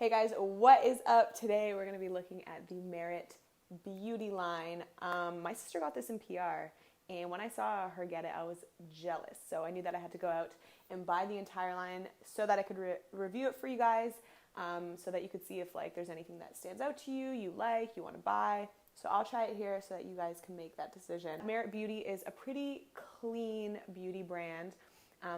Hey guys, what is up? Today we're going to be looking at the Merit Beauty line. My sister got this in PR, and when I saw her get it, I was jealous. So I knew that I had to go out and buy the entire line so that I could review it for you guys, so that you could see if there's anything that stands out to you, you want to buy. So I'll try it here so that you guys can make that decision. Merit Beauty is a pretty clean beauty brand.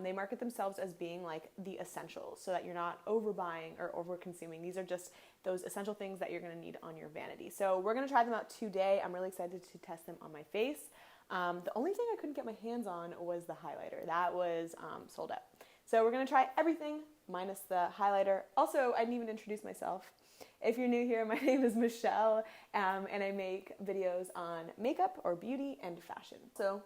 They market themselves as being like the essentials so that you're not overbuying or over-consuming. These are just those essential things that you're going to need on your vanity. So we're going to try them out today. I'm really excited to test them on my face. The only thing I couldn't get my hands on was the highlighter. That was sold out. So we're going to try everything minus the highlighter. Also, I didn't even introduce myself. If you're new here, my name is Michelle, and I make videos on makeup or beauty and fashion. So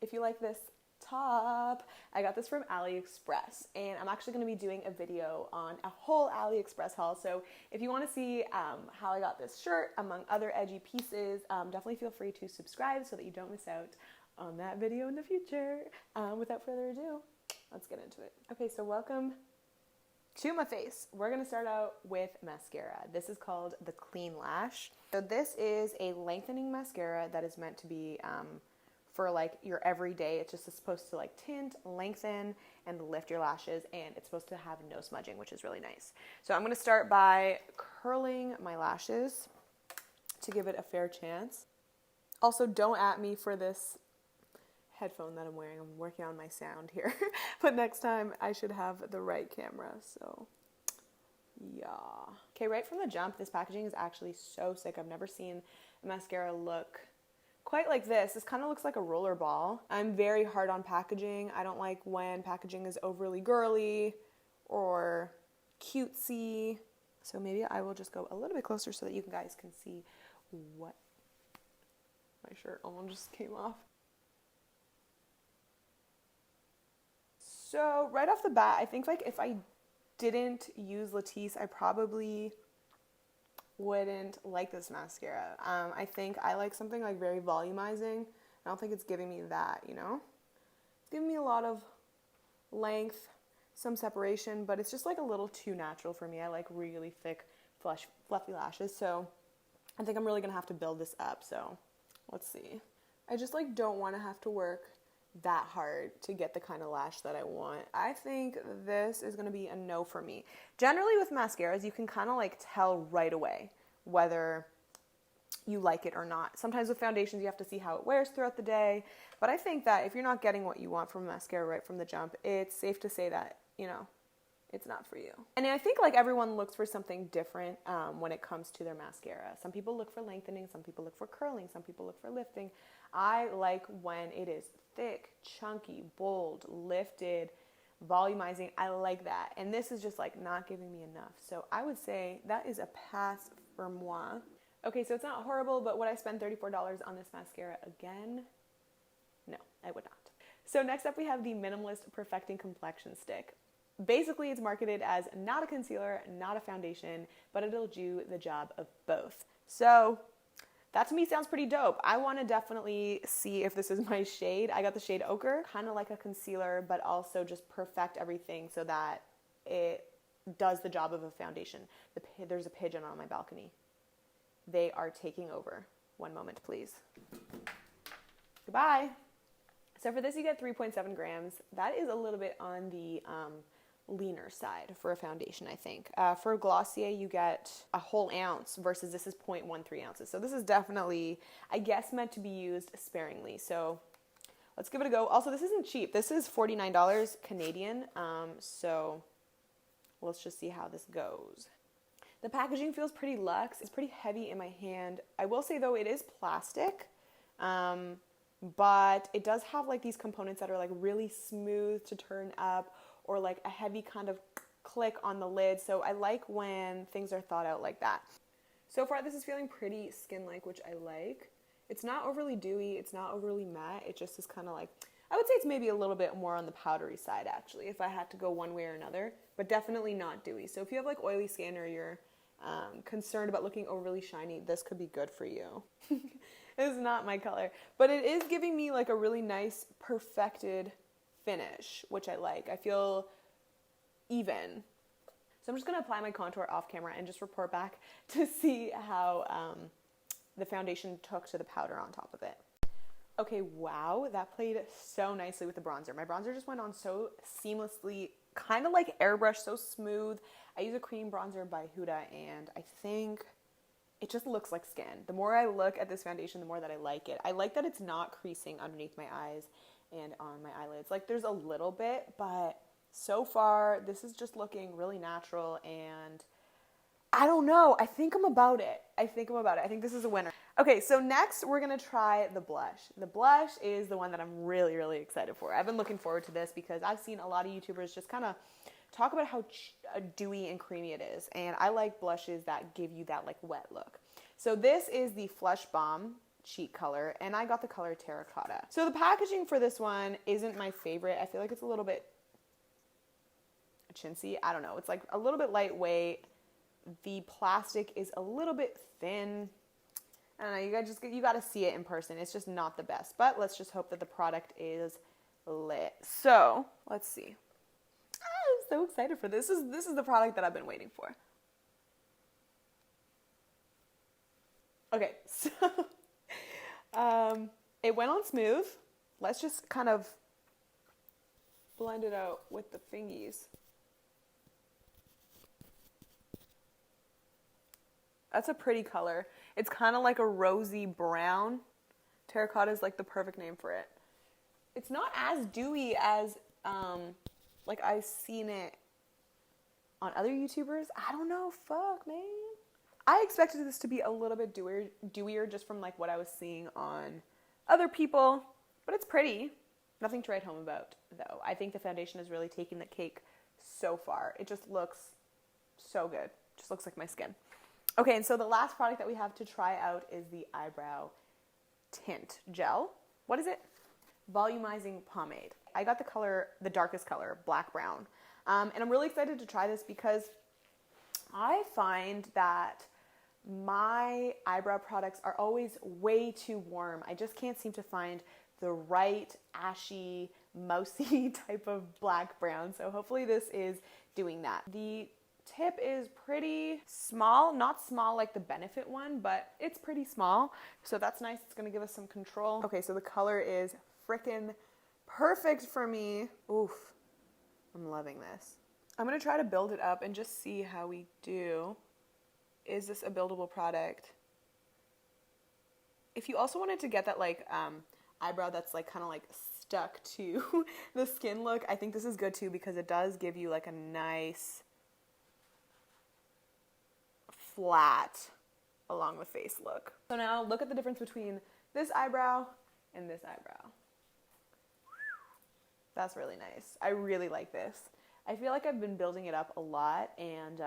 if you like this top, I got this from AliExpress, and I'm actually going to be doing a video on a whole AliExpress haul. So if you want to see how I got this shirt among other edgy pieces, definitely feel free to subscribe so that you don't miss out on that video in the future. Without further ado, let's get into it. Okay, so welcome to my face. We're going to start out with mascara. This is called the Clean Lash. So this is a lengthening mascara that is meant to be for your everyday. It's just supposed to tint, lengthen, and lift your lashes, and it's supposed to have no smudging, which is really nice. So I'm going to start by curling my lashes to give it a fair chance. Also, don't at me for this headphone that I'm wearing. I'm working on my sound here, but next time I should have the right camera, so yeah. Okay, right from the jump, this packaging is actually so sick. I've never seen a mascara look quite like this. This kind of looks like a roller ball. I'm very hard on packaging. I don't like when packaging is overly girly or cutesy. So maybe I will just go a little bit closer so that you guys can see what my shirt almost just came off. So right off the bat, I think if I didn't use Latisse, I probably wouldn't like this mascara. I think I like something very volumizing. I don't think it's giving me that, It's giving me a lot of length, some separation, but it's just a little too natural for me. I like really thick, fluffy lashes, so I think I'm really gonna have to build this up. So let's see. I just don't want to have to work that hard to get the kind of lash that I want. I think this is going to be a no for me. Generally with mascaras, you can kind of tell right away whether you like it or not. Sometimes with foundations, you have to see how it wears throughout the day. But I think that if you're not getting what you want from mascara right from the jump, it's safe to say that, it's not for you. And I think everyone looks for something different when it comes to their mascara. Some people look for lengthening, some people look for curling, some people look for lifting. I like when it is thick, chunky, bold, lifted, volumizing. I like that. And this is just not giving me enough. So I would say that is a pass for moi. Okay, so it's not horrible, but would I spend $34 on this mascara again? No, I would not. So next up we have the Minimalist Perfecting Complexion Stick. Basically, it's marketed as not a concealer, not a foundation, but it'll do the job of both. So that to me sounds pretty dope. I want to definitely see if this is my shade. I got the shade Ochre, kind of like a concealer, but also just perfect everything so that it does the job of a foundation. There's a pigeon on my balcony. They are taking over. One moment, please. Goodbye. So for this, you get 3.7 grams. That is a little bit on the leaner side for a foundation, I think. For Glossier, you get a whole ounce versus this is 0.13 ounces. So this is definitely, I guess, meant to be used sparingly. So let's give it a go. Also, this isn't cheap. This is $49 Canadian. So let's just see how this goes. The packaging feels pretty luxe. It's pretty heavy in my hand. I will say, though, it is plastic. But it does have these components that are really smooth to turn up, or a heavy kind of click on the lid. So I like when things are thought out like that. So far, this is feeling pretty skin-like, which I like. It's not overly dewy. It's not overly matte. It just is kind of I would say it's maybe a little bit more on the powdery side, actually, if I had to go one way or another, but definitely not dewy. So if you have oily skin or you're concerned about looking overly shiny, this could be good for you. This is not my color, but it is giving me a really nice, perfected finish, which I like. I feel even. So I'm just going to apply my contour off camera and just report back to see how the foundation took to the powder on top of it. Okay, wow, that played so nicely with the bronzer. My bronzer just went on so seamlessly, kind of like airbrush, so smooth. I use a cream bronzer by Huda, and I think it just looks like skin. The more I look at this foundation, the more that I like it. I like that it's not creasing underneath my eyes and on my eyelids. Like, there's a little bit, but so far, this is just looking really natural, and I don't know. I think I'm about it. I think this is a winner. Okay, so next we're going to try the blush. The blush is the one that I'm really, really excited for. I've been looking forward to this because I've seen a lot of YouTubers just kind of talk about how dewy and creamy it is. And I like blushes that give you that like wet look. So this is the Flush Bomb cheek color, and I got the color Terracotta. So the packaging for this one isn't my favorite. I feel like it's a little bit chintzy. I don't know. It's like a little bit lightweight. The plastic is a little bit thin. I don't know, you got to see it in person. It's just not the best, but let's just hope that the product is lit. So let's see. I'm so excited for this. This is the product that I've been waiting for. Okay, so it went on smooth. Let's just kind of blend it out with the fingies. That's a pretty color. It's kind of like a rosy brown. Terracotta is like the perfect name for it. It's not as dewy as like I've seen it on other YouTubers. I don't know. Fuck, man. I expected this to be a little bit dewier just from like what I was seeing on other people, but it's pretty. Nothing to write home about, though. I think the foundation is really taking the cake so far. It just looks so good. Just looks like my skin. Okay, and so the last product that we have to try out is the eyebrow tint gel. What is it? Volumizing pomade. I got the color, the darkest color, black brown. And I'm really excited to try this because I find that my eyebrow products are always way too warm. I just can't seem to find the right ashy, mousy type of black brown. So hopefully this is doing that. The tip is pretty small, not small like the Benefit one, but it's pretty small. So that's nice. It's gonna give us some control. Okay, so the color is frickin' perfect for me. Oof, I'm loving this. I'm gonna try to build it up and just see how we do. Is this a buildable product? If you also wanted to get that like eyebrow that's like kind of like stuck to the skin look, I think this is good too because it does give you like a nice flat along the face look. So now look at the difference between this eyebrow and this eyebrow. That's really nice. I really like this. I feel like I've been building it up a lot, and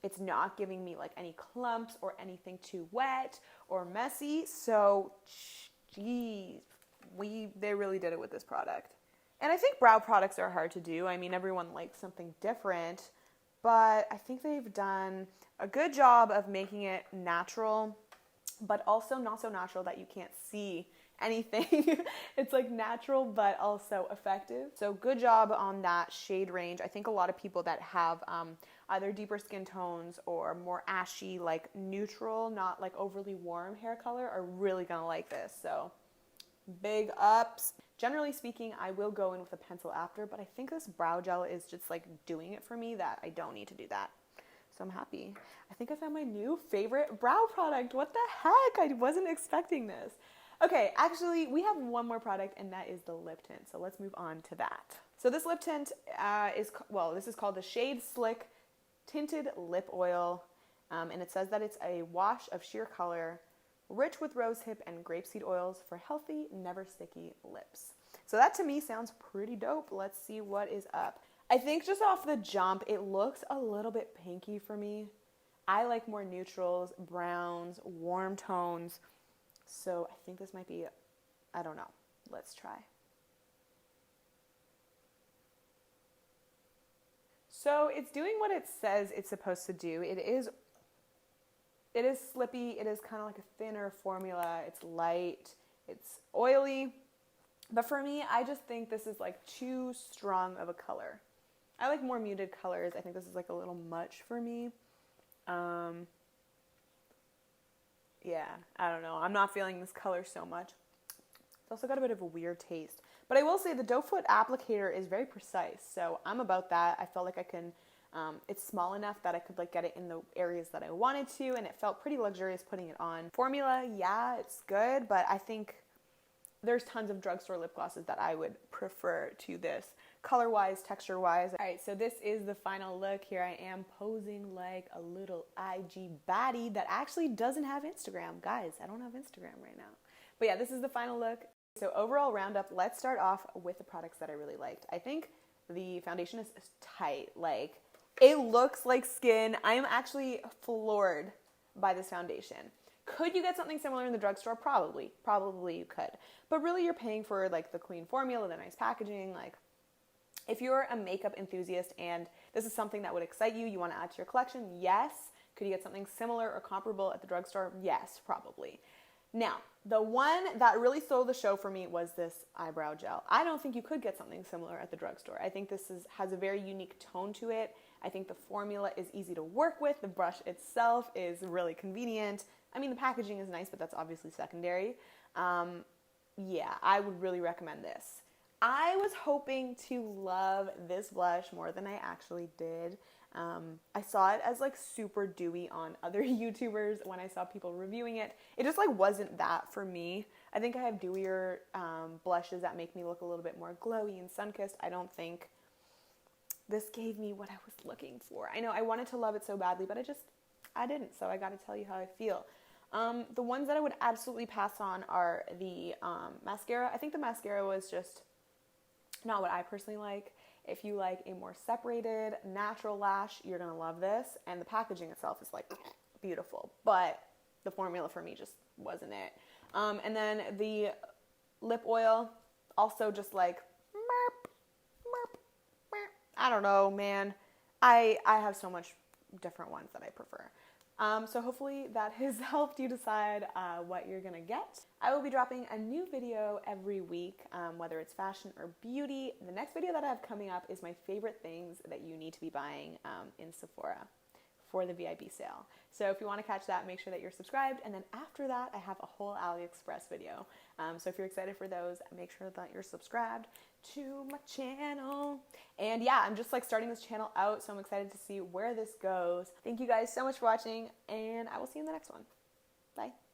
it's not giving me like any clumps or anything too wet or messy. So, geez, they really did it with this product. And I think brow products are hard to do. I mean, everyone likes something different, but I think they've done a good job of making it natural, but also not so natural that you can't see anything. It's like natural, but also effective. So good job on that shade range. I think a lot of people that have either deeper skin tones or more ashy, like neutral, not like overly warm hair color are really gonna like this. So big ups. Generally speaking, I will go in with a pencil after, but I think this brow gel is just like doing it for me that I don't need to do that. So I'm happy. I think I found my new favorite brow product. What the heck? I wasn't expecting this. Okay, actually, we have one more product, and that is the lip tint. So let's move on to that. So this lip tint this is called the Shade Slick Tinted Lip Oil, and it says that it's a wash of sheer color, rich with rosehip and grapeseed oils for healthy, never sticky lips. So that to me sounds pretty dope. Let's see what is up. I think just off the jump, it looks a little bit pinky for me. I like more neutrals, browns, warm tones. So I think this might be, I don't know. Let's try. So it's doing what it says it's supposed to do. It is slippy. It is kind of like a thinner formula. It's light. It's oily. But for me, I just think this is like too strong of a color. I like more muted colors. I think this is like a little much for me. Yeah, I don't know. I'm not feeling this color so much. It's also got a bit of a weird taste. But I will say the doe foot applicator is very precise, so I'm about that. I felt like I can, it's small enough that I could like get it in the areas that I wanted to, and it felt pretty luxurious putting it on. Formula, yeah, it's good, but I think there's tons of drugstore lip glosses that I would prefer to this, color-wise, texture-wise. All right, so this is the final look. Here I am posing like a little IG baddie that actually doesn't have Instagram. Guys, I don't have Instagram right now. But yeah, this is the final look. So overall roundup, let's start off with the products that I really liked. I think the foundation is tight. Like, it looks like skin. I am actually floored by this foundation. Could you get something similar in the drugstore? Probably. Probably you could. But really you're paying for like the clean formula, the nice packaging. Like, if you're a makeup enthusiast and this is something that would excite you, you want to add to your collection, yes. Could you get something similar or comparable at the drugstore? Yes, probably. Now, the one that really stole the show for me was this eyebrow gel. I don't think you could get something similar at the drugstore. I think this has a very unique tone to it. I think the formula is easy to work with. The brush itself is really convenient. I mean, the packaging is nice, but that's obviously secondary. Yeah, I would really recommend this. I was hoping to love this blush more than I actually did. I saw it as like super dewy on other YouTubers when I saw people reviewing it. It just like wasn't that for me. I think I have dewier blushes that make me look a little bit more glowy and sun-kissed. I don't think this gave me what I was looking for. I know I wanted to love it so badly, but I didn't, so I gotta tell you how I feel. The ones that I would absolutely pass on are the mascara. I think the mascara was just not what I personally like. If you like a more separated, natural lash, you're gonna love this. And the packaging itself is like beautiful, but the formula for me just wasn't it. And then the lip oil, also just like, merp, merp, merp. I don't know, man. I have so much different ones that I prefer. So hopefully that has helped you decide what you're gonna get. I will be dropping a new video every week, whether it's fashion or beauty. The next video that I have coming up is my favorite things that you need to be buying in Sephora for the VIB sale. So if you want to catch that, make sure that you're subscribed. And then after that, I have a whole AliExpress video. So if you're excited for those, make sure that you're subscribed to my channel. And yeah, I'm just like starting this channel out, so I'm excited to see where this goes. Thank you guys so much for watching, and I will see you in the next one. Bye.